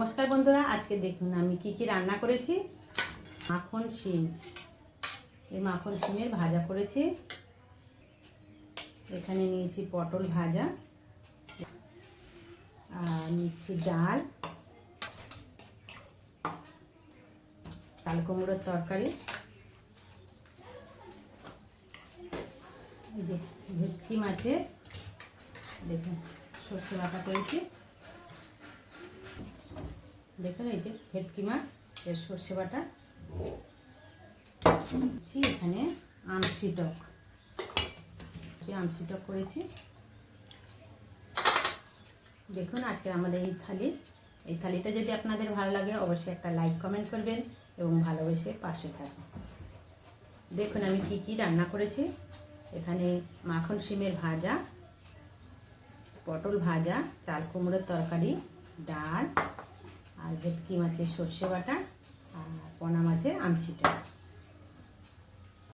নমস্কার বন্ধুরা, আজকে দেখুন আমি কি রান্না করেছি। মাখন শিম, এই মাখন শিমের ভাজা করেছি। এখানে নিয়েছি পটল ভাজা, আর নিচ্ছি ডাল, চাল কুমড়োর তরকারি, এই যে ভেটকি মাছের দেখুন সর্ষে বাটা করেছি। দেখুন এই যে ভেটকি মাছ এর সর্ষে বাটা। এখানে আমসি টক করেছি। দেখুন আজকে আমাদের এই থালিটা যদি আপনাদের ভালো লাগে অবশ্যই একটা লাইক কমেন্ট করবেন এবং ভালোবেসে পাশে থাকবেন। দেখুন আমি কি রান্না করেছি। এখানে মাখন শিমের ভাজা, পটল ভাজা, চাল কুমড়োর তরকারি, ডাল, আর ভেটকি মাছের সর্ষে বাটা, আর পোনা মাছের আমসি টক।